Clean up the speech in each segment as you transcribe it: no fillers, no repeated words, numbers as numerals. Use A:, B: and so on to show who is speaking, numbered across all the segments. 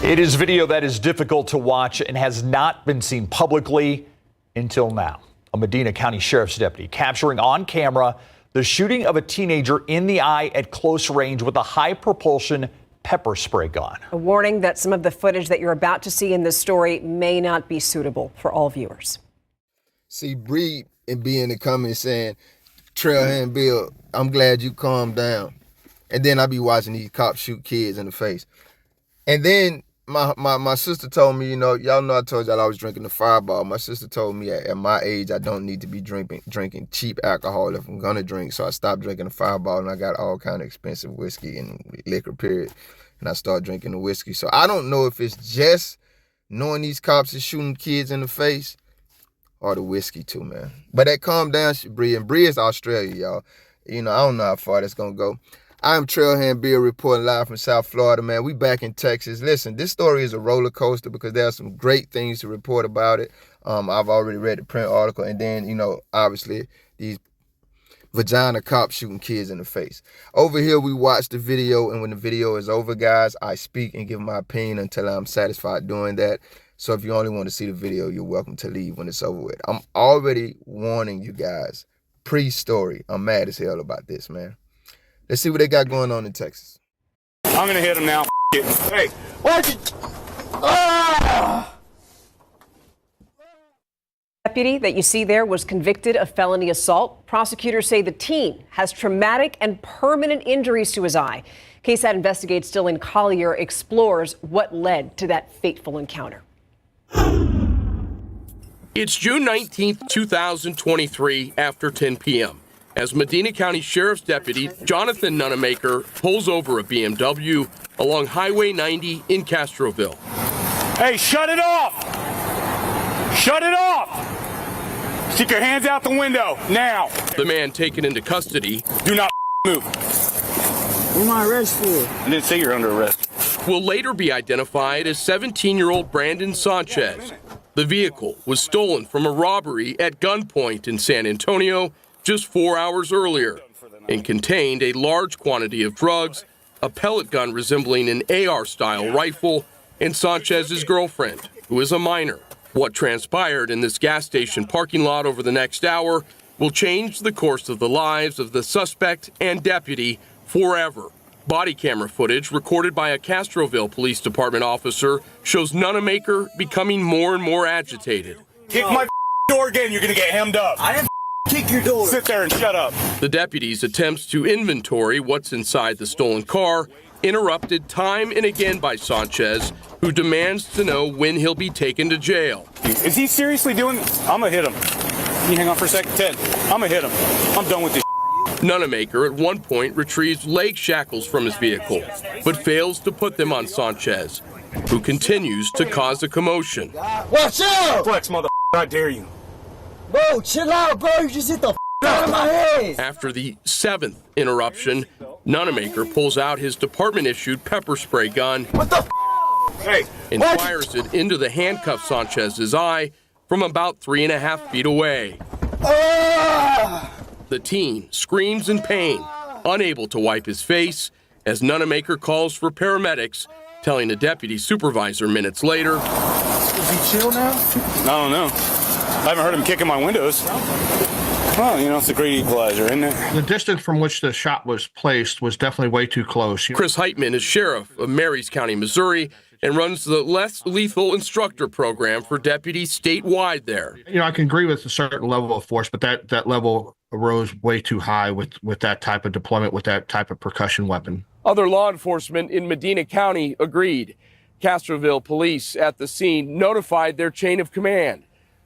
A: It is video that is difficult to watch and has not been seen publicly until now. A Medina County Sheriff's deputy capturing on camera the shooting of a teenager in the eye at close range with a high propulsion pepper spray gun.
B: A warning that some of the footage that you're about to see in this story may not be suitable for all viewers.
C: See Bree and be in the comments saying, Trailhand Bill, I'm glad you calmed down. And then I be watching these cops shoot kids in the face. And then my sister told me, y'all know I told y'all I was drinking the Fireball. My sister told me at my age I don't need to be drinking cheap alcohol if I'm gonna drink. So I stopped drinking the Fireball and I got all kind of expensive whiskey and liquor, period. And I started drinking the whiskey. So I don't know if it's just knowing these cops is shooting kids in the face or the whiskey too, man. But that calm down, Bree. And Bree is Australia, y'all. I don't know how far that's gonna go. I'm Trailhand Bill reporting live from South Florida, man. We back in Texas. Listen, this story is a roller coaster because there are some great things to report about it. I've already read the print article. And then, obviously, these vagina cops shooting kids in the face. Over here, we watch the video. And when the video is over, guys, I speak and give my opinion until I'm satisfied doing that. So if you only want to see the video, you're welcome to leave when it's over with. I'm already warning you guys, pre-story. I'm mad as hell about this, man. Let's see what they got going on in Texas.
D: I'm gonna hit him now. Hey,
B: what? Deputy that you see there was convicted of felony assault. Prosecutors say the teen has traumatic and permanent injuries to his eye. KSAT investigates Dylan Collier explores what led to that fateful encounter.
E: It's June 19th, 2023, after 10 p.m. as Medina County Sheriff's Deputy Jonathan Nunemaker pulls over a BMW along Highway 90 in Castroville.
D: Hey, shut it off! Shut it off! Stick your hands out the window, now!
E: The man taken into custody.
D: Do not move.
F: What am I arrested for?
D: I didn't say you're under arrest.
E: Will later be identified as 17-year-old Brandon Sanchez. The vehicle was stolen from a robbery at gunpoint in San Antonio just 4 hours earlier and contained a large quantity of drugs, a pellet gun resembling an AR-style rifle, and Sanchez's girlfriend, who is a minor. What transpired in this gas station parking lot over the next hour will change the course of the lives of the suspect and deputy forever. Body camera footage recorded by a Castroville Police Department officer shows Nunemaker becoming more and more agitated.
D: Kick my door again, you're gonna get hemmed up.
F: I didn't kick your door.
D: Sit there and shut up.
E: The deputy's attempts to inventory what's inside the stolen car interrupted time and again by Sanchez, who demands to know when he'll be taken to jail.
D: Is he seriously doing this? I'm gonna hit him. Can you hang on for a second? Ted, I'm gonna hit him. I'm done with this.
E: Nunemaker at one point retrieves leg shackles from his vehicle, but fails to put them on Sanchez, who continues to cause a commotion.
F: Watch out!
D: Flex, mother, I dare you.
F: Bro, chill out, bro. You just hit the out of my head.
E: After the 7th interruption, Nunemaker pulls out his department-issued pepper spray gun
D: Hey,
E: and fires it into the handcuffed Sanchez's eye from about 3.5 feet away. The teen screams in pain, unable to wipe his face, as Nunemaker calls for paramedics, telling a deputy supervisor minutes later.
F: Is he chill now?
D: I don't know. I haven't heard him kicking my windows. Well, it's a great equalizer, isn't it?
G: The distance from which the shot was placed was definitely way too close.
E: Chris Heitman is sheriff of Marys County, Missouri, and runs the Less Lethal Instructor Program for deputies statewide there.
G: I can agree with a certain level of force, but that level arose way too high with that type of deployment, with that type of percussion weapon.
E: Other law enforcement in Medina County agreed. Castroville police at the scene notified their chain of command.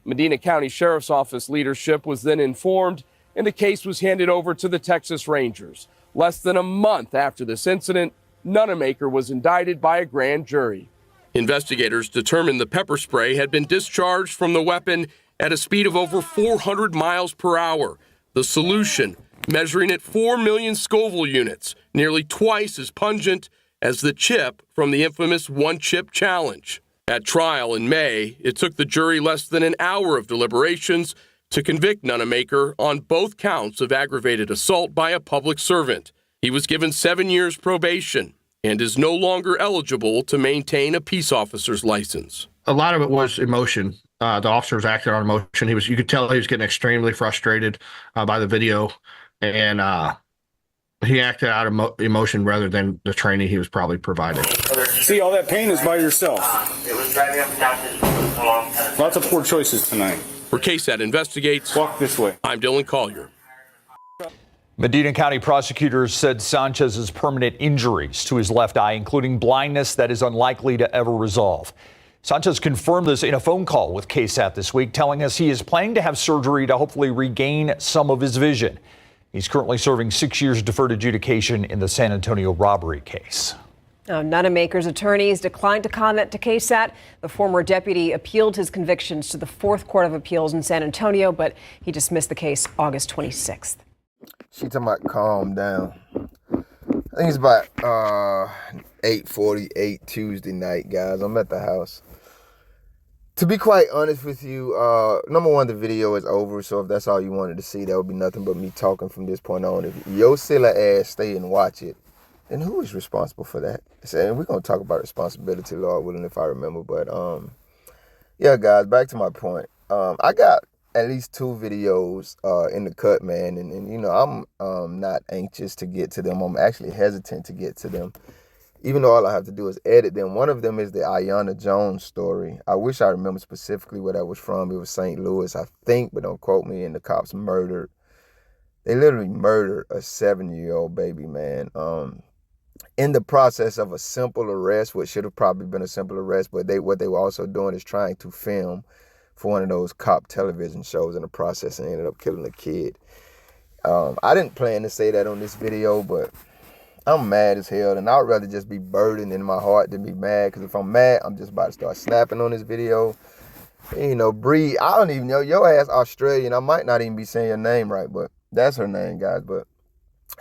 E: Medina County Sheriff's Office leadership was then informed, and the case was handed over to the Texas Rangers. Less than a month after this incident, Nunemaker was indicted by a grand jury. Investigators determined the pepper spray had been discharged from the weapon at a speed of over 400 miles per hour. The solution, measuring at 4 million Scoville units, nearly twice as pungent as the chip from the infamous one-chip challenge. At trial in May, it took the jury less than an hour of deliberations to convict Nunemaker on both counts of aggravated assault by a public servant. He was given 7 years probation. and is no longer eligible to maintain a peace officer's license.
G: A lot of it was emotion. The officer was acting on emotion. You could tell he was getting extremely frustrated by the video, and he acted out of emotion rather than the training he was probably provided.
D: See, all that pain is by yourself. Lots of poor choices tonight.
E: For KSAT Investigates,
D: Walk this way.
E: I'm Dylan Collier.
A: Medina County prosecutors said Sanchez's permanent injuries to his left eye, including blindness, that is unlikely to ever resolve. Sanchez confirmed this in a phone call with KSAT this week, telling us he is planning to have surgery to hopefully regain some of his vision. He's currently serving 6 years deferred adjudication in the San Antonio robbery case.
B: Now, Nunamaker's attorneys declined to comment to KSAT. The former deputy appealed his convictions to the Fourth Court of Appeals in San Antonio, but he dismissed the case August 26th.
C: She talking about calm down. I think it's about 8:48 Tuesday night, guys. I'm at the house. To be quite honest with you, number one, the video is over, so if that's all you wanted to see, that would be nothing but me talking from this point on. If your silly ass stay and watch it, then who is responsible for that? And we're going to talk about responsibility, Lord willing, if I remember. But, yeah, guys, back to my point. I got at least 2 videos in the cut, man, and you know, I'm not anxious to get to them. I'm actually hesitant to get to them, even though all I have to do is edit them. One of them is the Aiyana Jones story. I wish I remember specifically where that was from. It was St. Louis, I think, but don't quote me. And the cops murdered. They literally murdered a 7-year-old baby, man. In the process of a simple arrest, what should have probably been a simple arrest, but what they were also doing is trying to film for one of those cop television shows in the process, and ended up killing a kid. I didn't plan to say that on this video, but I'm mad as hell, and I'd rather just be burdened in my heart than be mad, because if I'm mad, I'm just about to start snapping on this video. You know, Bree, I don't even know, your ass Australian, I might not even be saying your name right, but that's her name, guys. But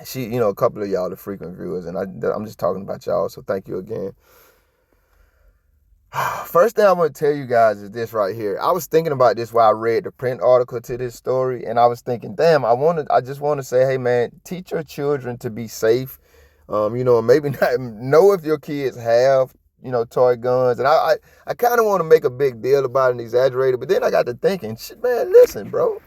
C: she, you know, a couple of y'all are frequent viewers, and I'm just talking about y'all, so thank you again. First thing I want to tell you guys is this right here. I was thinking about this while I read the print article to this story, and I was thinking, damn, I just want to say, hey man, teach your children to be safe. You know, maybe not know if your kids have, you know, toy guns. And I kind of want to make a big deal about it and exaggerate it, but then I got to thinking, shit, man, listen, bro.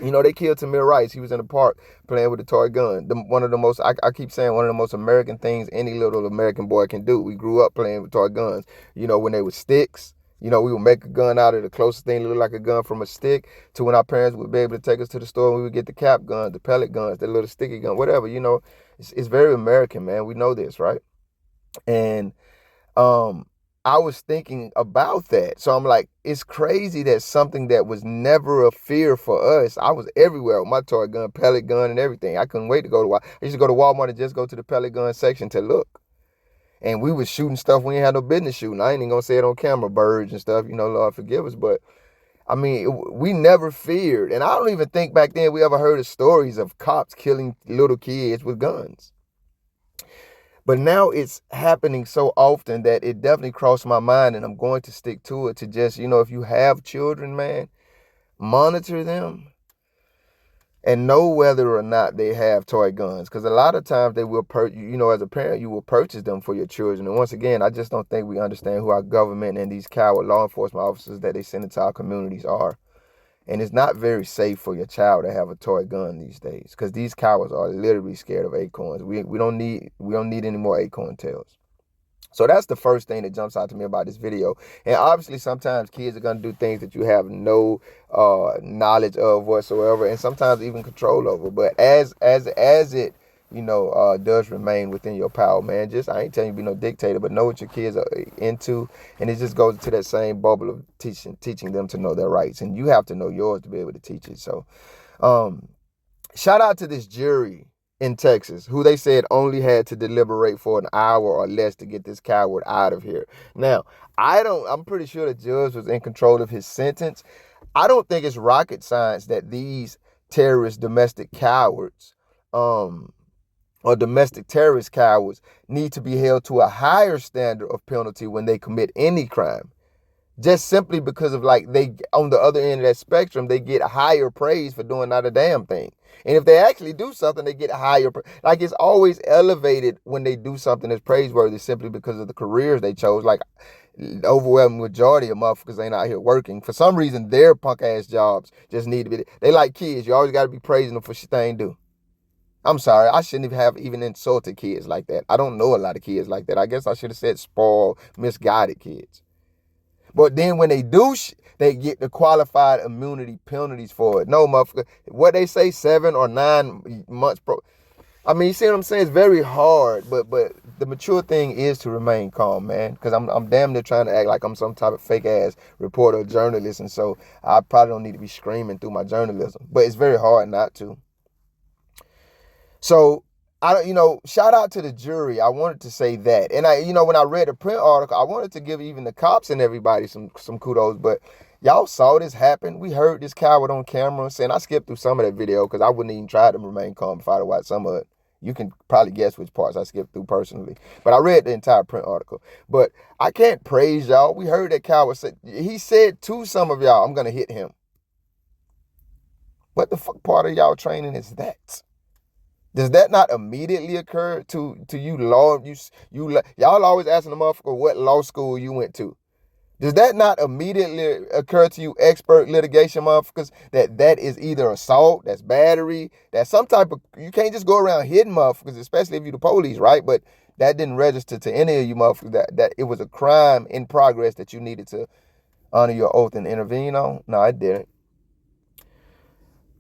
C: You know, they killed Tamir Rice. He was in the park playing with a toy gun. One of the most, I keep saying, one of the most American things any little American boy can do. We grew up playing with toy guns. You know, when they were sticks, you know, we would make a gun out of the closest thing that looked like a gun from a stick, to when our parents would be able to take us to the store and we would get the cap guns, the pellet guns, the little sticky gun, whatever, you know. It's very American, man. We know this, right? And I was thinking about that. So I'm like, it's crazy that something that was never a fear for us, I was everywhere with my toy gun, pellet gun, and everything. I couldn't wait to go to Walmart. I used to go to Walmart and just go to the pellet gun section to look. And we was shooting stuff we ain't had no business shooting. I ain't even gonna say it on camera, birds and stuff, you know, Lord forgive us. But I mean, we never feared. And I don't even think back then we ever heard of stories of cops killing little kids with guns. But now it's happening so often that it definitely crossed my mind, and I'm going to stick to it, to just, you know, if you have children, man, monitor them and know whether or not they have toy guns. Because a lot of times they will, you know, as a parent, you will purchase them for your children. And once again, I just don't think we understand who our government and these coward law enforcement officers that they send into our communities are. And it's not very safe for your child to have a toy gun these days, because these cowards are literally scared of acorns. We don't need any more acorn tails. So that's the first thing that jumps out to me about this video. And obviously sometimes kids are going to do things that you have no knowledge of whatsoever, and sometimes even control over. But as it, you know, does remain within your power, man, just, I ain't telling you to be no dictator, but know what your kids are into. And it just goes to that same bubble of teaching them to know their rights. And you have to know yours to be able to teach it. So shout out to this jury in Texas, who they said only had to deliberate for an hour or less to get this coward out of here. Now, I'm pretty sure the judge was in control of his sentence. I don't think it's rocket science that these terrorist domestic cowards, or domestic terrorist cowards, need to be held to a higher standard of penalty when they commit any crime. just simply because of like they on the other end of that spectrum, they get higher praise for doing not a damn thing. And if they actually do something, they get higher. Like it's always elevated when they do something that's praiseworthy simply because of the careers they chose. Like the overwhelming majority of motherfuckers ain't out here working. For some reason, their punk ass jobs just need to be. They like kids. You always got to be praising them for shit they ain't do. I'm sorry. I shouldn't even insulted kids like that. I don't know a lot of kids like that. I guess I should have said spoiled, misguided kids. But then when they do, they get the qualified immunity penalties for it. No, motherfucker. What they say, 7 or 9 months. I mean, you see what I'm saying? It's very hard, but the mature thing is to remain calm, man. Because I'm damn near trying to act like I'm some type of fake ass reporter or journalist, and so I probably don't need to be screaming through my journalism. But it's very hard not to. So shout out to the jury. I wanted to say that. And when I read the print article, I wanted to give even the cops and everybody some kudos, but y'all saw this happen. We heard this coward on camera saying, I skipped through some of that video because I wouldn't even try to remain calm if I'd have watched some of it. You can probably guess which parts I skipped through personally, but I read the entire print article. But I can't praise y'all. We heard that coward say, he said to some of y'all, I'm going to hit him. What the fuck part of y'all training is that? Does that not immediately occur to you law? Y'all always asking the motherfucker what law school you went to. Does that not immediately occur to you expert litigation motherfuckers that is either assault, that's battery, that's some type of, you can't just go around hitting motherfuckers, especially if you're the police, right? But that didn't register to any of you motherfuckers that it was a crime in progress that you needed to honor your oath and intervene on? No, it didn't.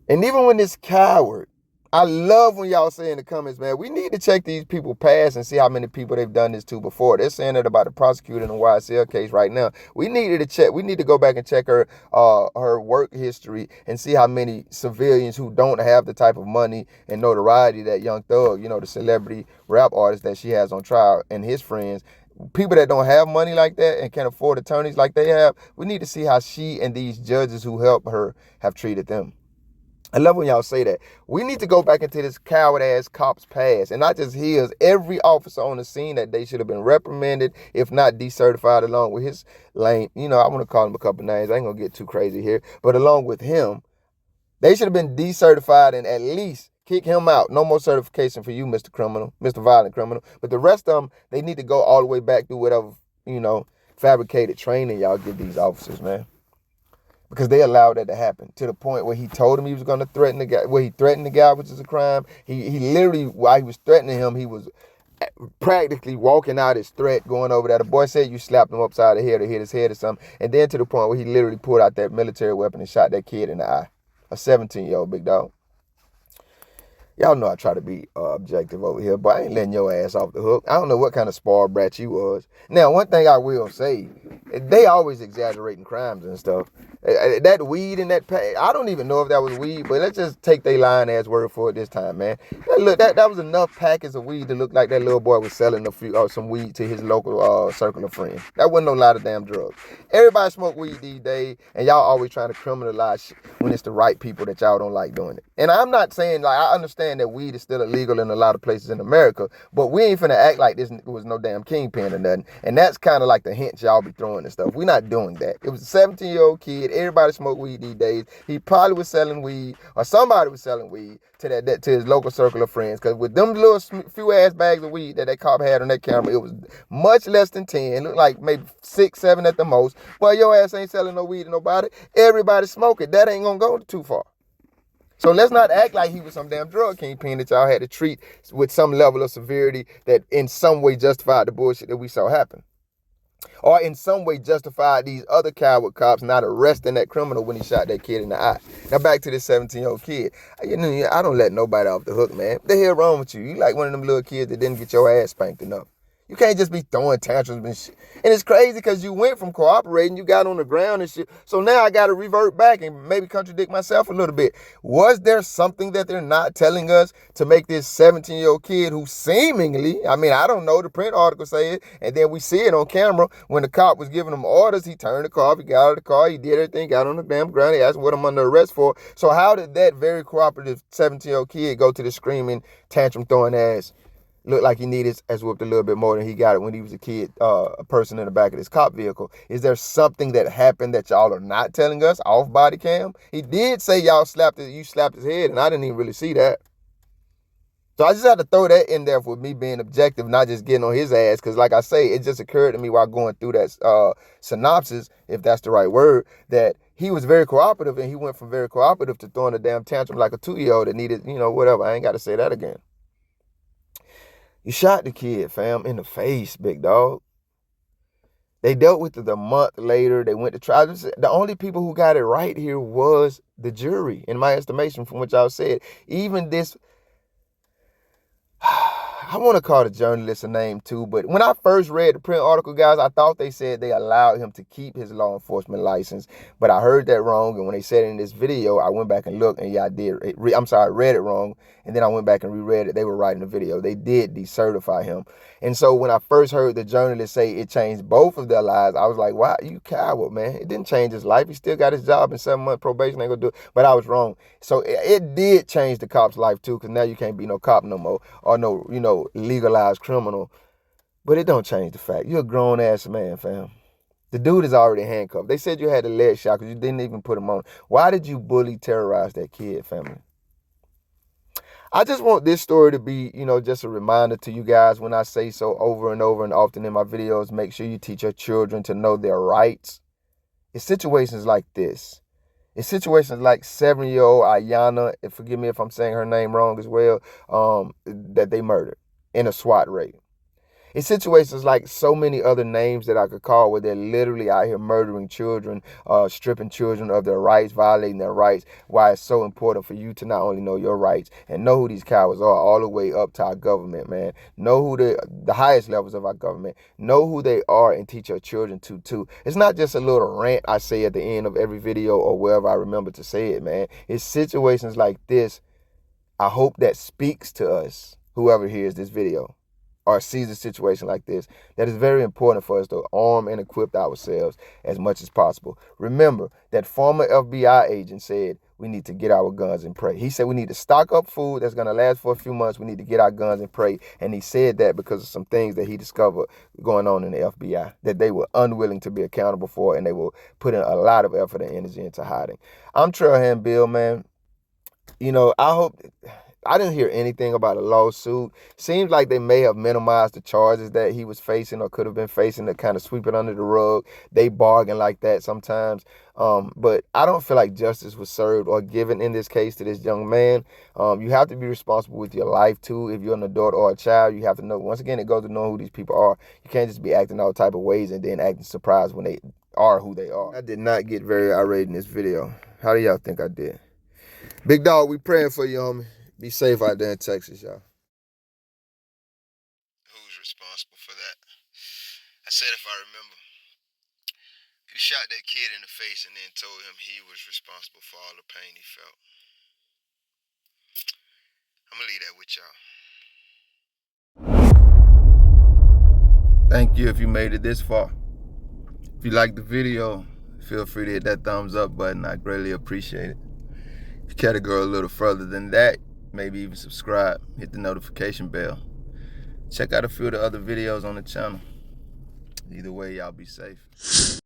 C: And even when this coward, I love when y'all say in the comments, man, we need to check these people past and see how many people they've done this to before. They're saying that about the prosecutor in the YSL case right now. We needed to check. We need to go back and check her work history and see how many civilians who don't have the type of money and notoriety that Young Thug, the celebrity rap artist that she has on trial, and his friends, people that don't have money like that and can't afford attorneys like they have. We need to see how she and these judges who help her have treated them. I love when y'all say that. We need to go back into this coward-ass cop's past, and not just his. Every officer on the scene that day should have been reprimanded, if not decertified, along with his lame, I want to call him a couple names. I ain't going to get too crazy here. But along with him, they should have been decertified and at least kick him out. No more certification for you, Mr. Criminal, Mr. Violent Criminal. But the rest of them, they need to go all the way back through whatever, fabricated training y'all give these officers, man. Because they allowed that to happen to the point where he told him he was going to threaten the guy. Where he threatened the guy, which is a crime. He literally, while he was threatening him, he was practically walking out his threat, going over there. The boy said you slapped him upside the head or hit his head or something. And then to the point where he literally pulled out that military weapon and shot that kid in the eye. A 17-year-old big dog. Y'all know I try to be objective over here, but I ain't letting your ass off the hook. I don't know what kind of spoiled brat you was. Now, one thing I will say, they always exaggerating crimes and stuff. That weed in that pack, I don't even know if that was weed, but let's just take they lying ass word for it this time, man. That was enough packets of weed to look like that little boy was selling some weed to his local circle of friends. That wasn't no lot of damn drugs. Everybody smoke weed these days, and y'all always trying to criminalize shit when it's the right people that y'all don't like doing it. And I'm not saying, I understand that weed is still illegal in a lot of places in America, but we ain't finna act like this was no damn kingpin or nothing. And that's kind of like the hints y'all be throwing and stuff. We're not doing that. It was a 17-year-old kid. Everybody smoke weed these days. He probably was selling weed, or somebody was selling weed to his local circle of friends. Because with them little few ass bags of weed that cop had on that camera, it was much less than 10. It looked like maybe 6, 7 at the most. Well, your ass ain't selling no weed to nobody. Everybody smoking. That ain't gonna go too far. So let's not act like he was some damn drug kingpin that y'all had to treat with some level of severity that in some way justified the bullshit that we saw happen. Or in some way justified these other coward cops not arresting that criminal when he shot that kid in the eye. Now back to this 17-year-old kid. I don't let nobody off the hook, man. What the hell wrong with you? You like one of them little kids that didn't get your ass spanked enough. You can't just be throwing tantrums and shit. And it's crazy because you went from cooperating, you got on the ground and shit. So now I got to revert back and maybe contradict myself a little bit. Was there something that they're not telling us to make this 17-year-old kid who seemingly, I don't know, the print article say it, and then we see it on camera when the cop was giving him orders, he turned the car off, he got out of the car, he did everything, got on the damn ground, he asked what I'm under arrest for. So how did that very cooperative 17-year-old kid go to the screaming, tantrum throwing ass looked like he needed his ass whooped a little bit more than he got it when he was a kid, a person in the back of this cop vehicle. Is there something that happened that y'all are not telling us off body cam? He did say you slapped his head, and I didn't even really see that. So I just had to throw that in there for me being objective, not just getting on his ass. Because like I say, it just occurred to me while going through that synopsis, if that's the right word, that he was very cooperative, and he went from very cooperative to throwing a damn tantrum like a 2-year-old that needed, whatever. I ain't got to say that again. You shot the kid, fam, in the face, big dog. They dealt with it a month later. They went to trial. The only people who got it right here was the jury, in my estimation, from what y'all said. Even this, I want to call the journalist a name too, but when I first read the print article, guys, I thought they said they allowed him to keep his law enforcement license, but I heard that wrong. And when they said it in this video, I went back and looked, and yeah, I did. I read it wrong, and then I went back and reread it. They were right in the video. They did decertify him. And so when I first heard the journalist say it changed both of their lives, I was like, wow, you coward, man. It didn't change his life. He still got his job, and 7-month probation ain't gonna do it. But I was wrong. So it did change the cop's life too, because now you can't be no cop no more, or no, legalized criminal. But it don't change the fact you're a grown ass man, fam. The dude is already handcuffed. They said you had a leg shot because you didn't even put him on. Why did you bully, terrorize that kid, family? I just want this story to be, just a reminder to you guys when I say so over and over and often in my videos. Make sure you teach your children to know their rights. It's situations like this. It's situations like 7-year-old Ayana, and forgive me if I'm saying her name wrong as well, that they murdered in a SWAT raid. It's situations like so many other names that I could call where they're literally out here murdering children, stripping children of their rights, violating their rights. Why it's so important for you to not only know your rights and know who these cowards are, all the way up to our government, man. Know who the highest levels of our government. Know who they are and teach your children to too. It's not just a little rant I say at the end of every video or wherever I remember to say it, man. It's situations like this, I hope, that speaks to us, whoever hears this video or sees a situation like this, that is very important for us to arm and equip ourselves as much as possible. Remember that former FBI agent said we need to get our guns and pray. He said we need to stock up food that's going to last for a few months. We need to get our guns and pray. And he said that because of some things that he discovered going on in the FBI that they were unwilling to be accountable for, and they will put in a lot of effort and energy into hiding. I'm Trailhand Bill, man. I hope... I didn't hear anything about a lawsuit. Seems like they may have minimized the charges that he was facing or could have been facing to kind of sweep it under the rug. They bargain like that sometimes. But I don't feel like justice was served or given in this case to this young man. You have to be responsible with your life too. If you're an adult or a child, you have to know. Once again, it goes to know who these people are. You can't just be acting all type of ways and then acting surprised when they are who they are. I did not get very irate in this video. How do y'all think I did? Big dog, we praying for you, homie. Be safe out there in Texas, y'all. Who's responsible for that? I said if I remember. You shot that kid in the face and then told him he was responsible for all the pain he felt. I'm gonna leave that with y'all. Thank you if you made it this far. If you liked the video, feel free to hit that thumbs up button. I greatly appreciate it. If you care to go a little further than that, maybe even subscribe, hit the notification bell. Check out a few of the other videos on the channel. Either way, y'all be safe.